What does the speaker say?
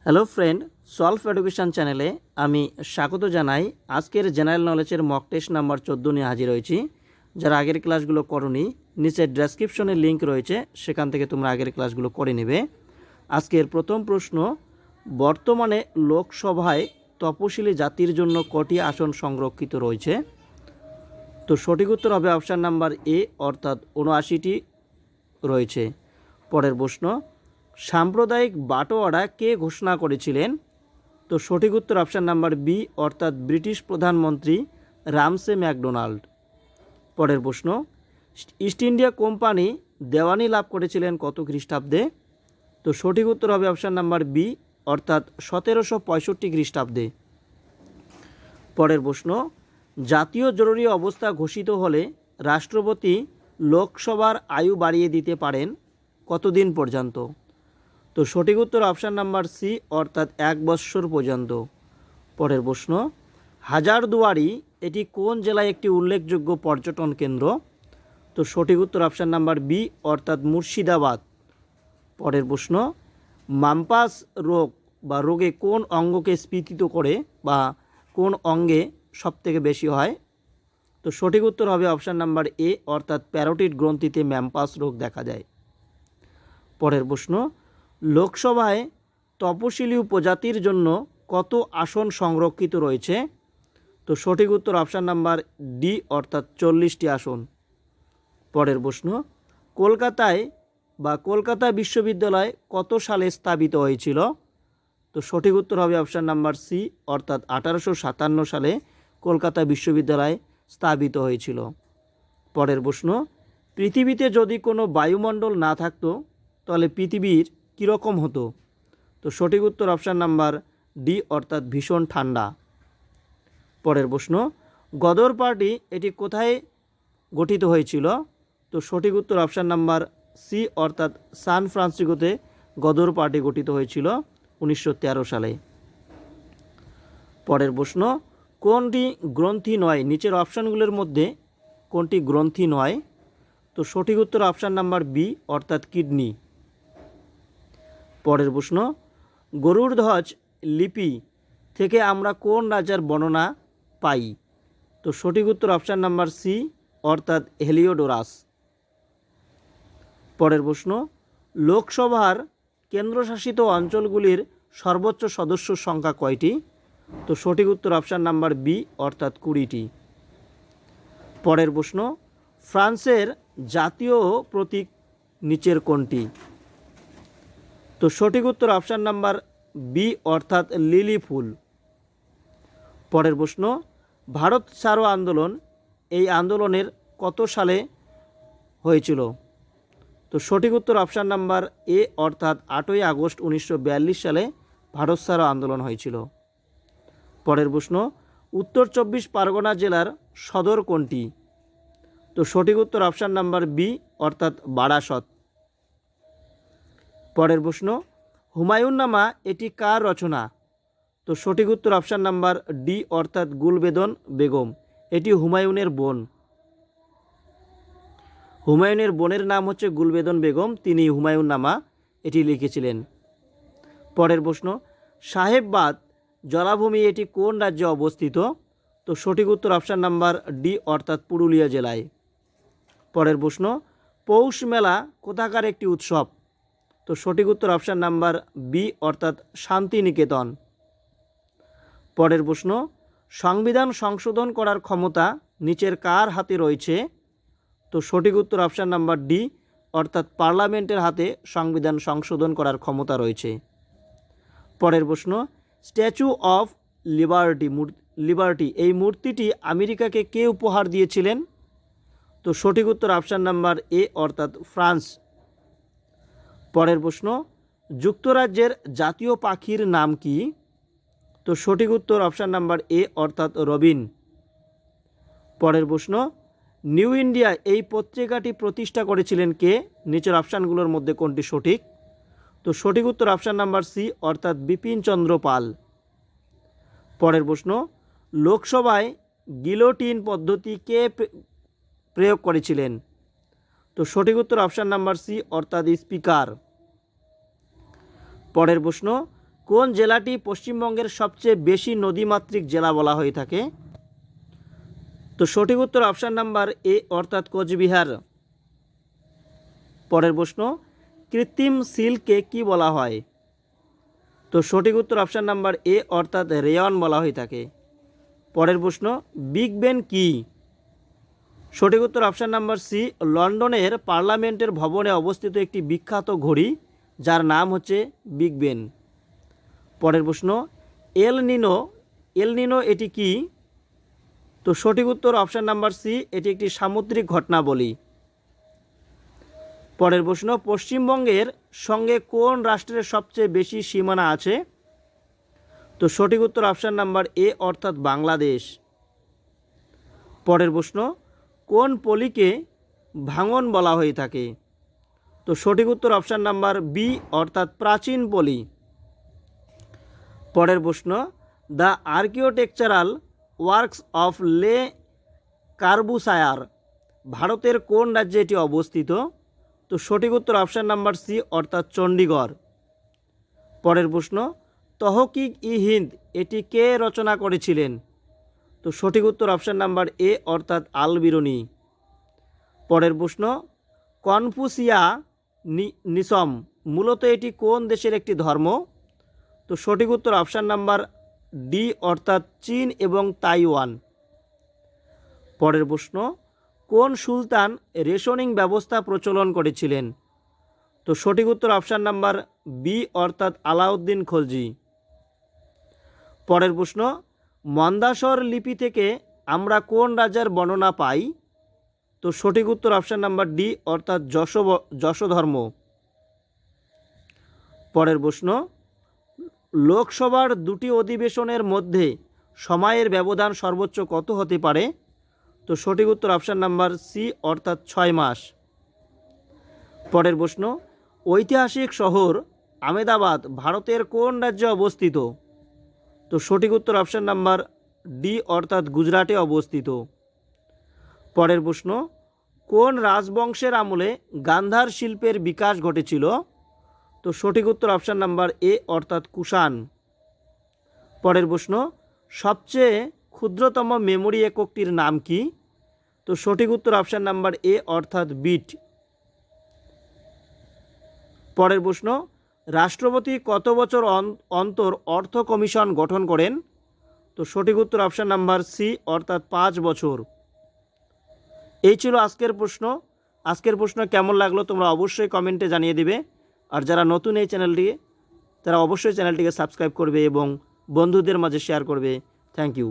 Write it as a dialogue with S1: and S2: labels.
S1: Hello friend, solve education চ্যানেলে আমি স্বাগত জানাই। আজকের জেনারেল নলেজের মক টেস্ট নাম্বার 14 নিয়ে হাজির হয়েছি। যারা আগের ক্লাসগুলো করোনি, নিচে ডেসক্রিপশনে লিঙ্ক রয়েছে, সেখান থেকে তোমরা আগের ক্লাসগুলো করে নেবে। আজকের প্রথম প্রশ্ন, বর্তমানে লোকসভায় তপশিলি জাতির জন্য কটি আসন সংরক্ষিত রয়েছে? তো সঠিক উত্তর হবে অপশান নাম্বার এ, অর্থাৎ ৭৯টি রয়েছে। পরের প্রশ্ন, সাম্প্রদায়িক বাটোয়ারা কে ঘোষণা করেছিলেন? তো সঠিক উত্তর অপশান নাম্বার বি, অর্থাৎ ব্রিটিশ প্রধানমন্ত্রী রামসে ম্যাকডোনাল্ড। পরের প্রশ্ন, ইস্ট ইন্ডিয়া কোম্পানি দেওয়ানি লাভ করেছিলেন কত খ্রিস্টাব্দে? তো সঠিক উত্তর হবে অপশান নাম্বার বি, অর্থাৎ 1765 খ্রিস্টাব্দে। পরের প্রশ্ন, জাতীয় জরুরি অবস্থা ঘোষিত হলে রাষ্ট্রপতি লোকসভার আয়ু বাড়িয়ে দিতে পারেন কতদিন পর্যন্ত? তো সঠিক উত্তর অপশান নাম্বার সি, অর্থাৎ 1 বৎসর পর্যন্ত। পরের প্রশ্ন, হাজারদুয়ারি এটি কোন জেলায় একটি উল্লেখযোগ্য পর্যটন কেন্দ্র? তো সঠিক উত্তর অপশান নাম্বার বি, অর্থাৎ মুর্শিদাবাদ। পরের প্রশ্ন, মাম্পাস রোগ বা রোগে কোন অঙ্গকে স্ফীতিত করে বা কোন অঙ্গে সবথেকে বেশি হয়? তো সঠিক উত্তর হবে অপশান নাম্বার এ, অর্থাৎ প্যারোটিড গ্রন্থিতে ম্যাম্পাস রোগ দেখা যায়। পরের প্রশ্ন, লোকসভায় তপশিলি উপজাতির জন্য কত আসন সংরক্ষিত রয়েছে? তো সঠিক উত্তর অপশান নাম্বার ডি, অর্থাৎ 40টি আসন। পরের প্রশ্ন, কলকাতায় বা কলকাতা বিশ্ববিদ্যালয় কত সালে স্থাপিত হয়েছিল? তো সঠিক উত্তর হবে অপশান নাম্বার সি, অর্থাৎ 1857 সালে কলকাতা বিশ্ববিদ্যালয় স্থাপিত হয়েছিল। পরের প্রশ্ন, পৃথিবীতে যদি কোনো বায়ুমণ্ডল না থাকতো তাহলে পৃথিবীর কীরকম হতো? তো সঠিক উত্তর অপশান নাম্বার ডি, অর্থাৎ ভীষণ ঠান্ডা। পরের প্রশ্ন, গদর পার্টি এটি কোথায় গঠিত হয়েছিল? তো সঠিক উত্তর অপশান নাম্বার সি, অর্থাৎ সান ফ্রান্সিসকোতে গদর পার্টি গঠিত হয়েছিল 1913 সালে। পরের প্রশ্ন, কোনটি গ্রন্থি নয়? নিচের অপশানগুলোর মধ্যে কোনটি গ্রন্থি নয়? তো সঠিক উত্তর অপশান নাম্বার বি, অর্থাৎ কিডনি। পরের প্রশ্ন, গরুড় ধ্বজ লিপি থেকে আমরা কোন রাজার বর্ণনা পাই? তো সঠিক উত্তর অপশান নাম্বার সি, অর্থাৎ হেলিওডোরাস। পরের প্রশ্ন, লোকসভার কেন্দ্রশাসিত অঞ্চলগুলির সর্বোচ্চ সদস্য সংখ্যা কয়টি? তো সঠিক উত্তর অপশান নাম্বার বি, অর্থাৎ 20টি। পরের প্রশ্ন, ফ্রান্সের জাতীয় প্রতীক নিচের কোনটি? তো সঠিক উত্তর অপশান নাম্বার বি, অর্থাৎ লিলি ফুল। পরের প্রশ্ন, ভারত ছাড়ো আন্দোলন এই আন্দোলনের কত সালে হয়েছিল? তো সঠিক উত্তর অপশান নাম্বার এ, অর্থাৎ 8ই আগস্ট 1942 সালে ভারত ছাড়ো আন্দোলন হয়েছিল। পরের প্রশ্ন, উত্তর 24 পরগনা জেলার সদর কোনটি? তো সঠিক উত্তর অপশান নাম্বার বি, অর্থাৎ বারাসত। পরের প্রশ্ন, হুমায়ুন নামা এটি কার রচনা? তো সঠিক উত্তর অপশান নাম্বার ডি, অর্থাৎ গুলবেদন বেগম। এটি হুমায়ুনের বোন। হুমায়ুনের বোনের নাম হচ্ছে গুলবেদন বেগম, তিনি হুমায়ুন নামা এটি লিখেছিলেন। পরের প্রশ্ন, সাহেববাদ জলাভূমি এটি কোন রাজ্যে অবস্থিত? তো সঠিক উত্তর অপশান নাম্বার ডি, অর্থাৎ পুরুলিয়া জেলায়। পরের প্রশ্ন, পৌষ মেলা কোথাকার একটি উৎসব? তো সঠিক উত্তর অপশান নাম্বার বি, অর্থাৎ শান্তিনিকেতন। পরের প্রশ্ন, সংবিধান সংশোধন করার ক্ষমতা নিচের কার হাতে রয়েছে? তো সঠিক উত্তর অপশান নাম্বার ডি, অর্থাৎ পার্লামেন্টের হাতে সংবিধান সংশোধন করার ক্ষমতা রয়েছে। পরের প্রশ্ন, স্ট্যাচু অফ লিবার্টি এই মূর্তিটি আমেরিকাকে কে উপহার দিয়েছিলেন? তো সঠিক উত্তর অপশান নাম্বার এ, অর্থাৎ ফ্রান্স। পরের প্রশ্ন, যুক্তরাজ্যের জাতীয় পাখির নাম কি? তো সঠিক উত্তর অপশান নাম্বার এ, অর্থাৎ রবিন। পরের প্রশ্ন, নিউ ইন্ডিয়া এই পত্রিকাটি প্রতিষ্ঠা করেছিলেন কে? নিচের অপশানগুলোর মধ্যে কোনটি সঠিক? তো সঠিক উত্তর অপশান নাম্বার সি, অর্থাৎ বিপিন চন্দ্র পাল। পরের প্রশ্ন, লোকসভায় গিলোটিন পদ্ধতি কে প্রয়োগ করেছিলেন? তো সঠিক উত্তর অপশান নাম্বার সি, অর্থাৎ স্পিকার। পরের প্রশ্ন, কোন জেলাটি পশ্চিমবঙ্গের সবচেয়ে বেশি নদীমাতৃক জেলা বলা হয়ে থাকে? তো সঠিক উত্তর অপশান নাম্বার এ অর্থাৎ কোচবিহার। পরের প্রশ্ন, কৃত্রিম সিল্ককে কি বলা হয়? তো সঠিক উত্তর অপশান নাম্বার এ অর্থাৎ রেয়ন বলা হয়ে থাকে। পরের প্রশ্ন, বিগ বেন কি? সঠিক উত্তর অপশান নাম্বার সি, লন্ডনের পার্লামেন্টের ভবনে অবস্থিত একটি বিখ্যাত ঘড়ি যার নাম হচ্ছে বিগ বেন। পরের প্রশ্ন, এল নিনো এটি কি? তো সঠিক উত্তর অপশান নাম্বার সি, এটি একটি সামুদ্রিক ঘটনাবলী। পরের প্রশ্ন, পশ্চিমবঙ্গের সঙ্গে কোন রাষ্ট্রের সবচেয়ে বেশি সীমানা আছে? তো সঠিক উত্তর অপশান নাম্বার এ অর্থাৎ বাংলাদেশ। পরের প্রশ্ন, কোন পলিকে ভাঙন বলা হয়ে থাকে? তো সঠিক উত্তর অপশান নাম্বার বি অর্থাৎ প্রাচীন পলি। পরের প্রশ্ন, দ্য আর্কিওটেকচারাল ওয়ার্কস অফ লে কার্বুসায়ার ভারতের কোন রাজ্যে এটি অবস্থিত? তো সঠিক উত্তর অপশান নাম্বার সি অর্থাৎ চণ্ডীগড়। পরের প্রশ্ন, তহকিক ই হিন্দ এটি কে রচনা করেছিলেন? তো সঠিক উত্তর অপশান নাম্বার এ অর্থাৎ আল বিরুনি। পরের প্রশ্ন, কনফুসিয়া নিসম মূলত এটি কোন দেশের একটি ধর্ম? তো সঠিক উত্তর অপশান নাম্বার ডি অর্থাৎ চীন এবং তাইওয়ান। পরের প্রশ্ন, কোন সুলতান রেশনিং ব্যবস্থা প্রচলন করেছিলেন? তো সঠিক উত্তর অপশান নাম্বার বি অর্থাৎ আলাউদ্দিন খলজি। পরের প্রশ্ন, মন্দাসর লিপি থেকে আমরা কোন রাজার বর্ণনা পাই? তো সঠিক উত্তর অপশান নাম্বার ডি অর্থাৎ যশোধর্ম। পরের প্রশ্ন, লোকসভার দুটি অধিবেশনের মধ্যে সময়ের ব্যবধান সর্বোচ্চ কত হতে পারে? তো সঠিক উত্তর অপশান নাম্বার সি অর্থাৎ 6 মাস। পরের প্রশ্ন, ঐতিহাসিক শহর আমেদাবাদ ভারতের কোন রাজ্যে অবস্থিত? তো সঠিক উত্তর অপশান নাম্বার ডি অর্থাৎ গুজরাটে অবস্থিত। পরের প্রশ্ন, কোন রাজবংশের আমলে গান্ধার শিল্পের বিকাশ ঘটেছিল? তো সঠিক উত্তর অপশান নাম্বার এ অর্থাৎ কুষাণ। পরের প্রশ্ন, সবচেয়ে ক্ষুদ্রতম মেমোরি এককটির নাম কি? তো সঠিক উত্তর অপশান নাম্বার এ অর্থাৎ বিট। পরের প্রশ্ন, রাষ্ট্রপতি কত বছর অন্তর অর্থ কমিশন গঠন করেন? তো সঠিক উত্তর অপশান নাম্বার সি অর্থাৎ 5 বছর। এই ছিল আজকের প্রশ্ন। আজকের প্রশ্ন কেমন লাগলো তোমরা অবশ্যই কমেন্টে জানিয়ে দিবে। আর যারা নতুন এই চ্যানেলটি তারা অবশ্যই চ্যানেলটিকে সাবস্ক্রাইব করবে এবং বন্ধুদের মাঝে শেয়ার করবে। Thank you.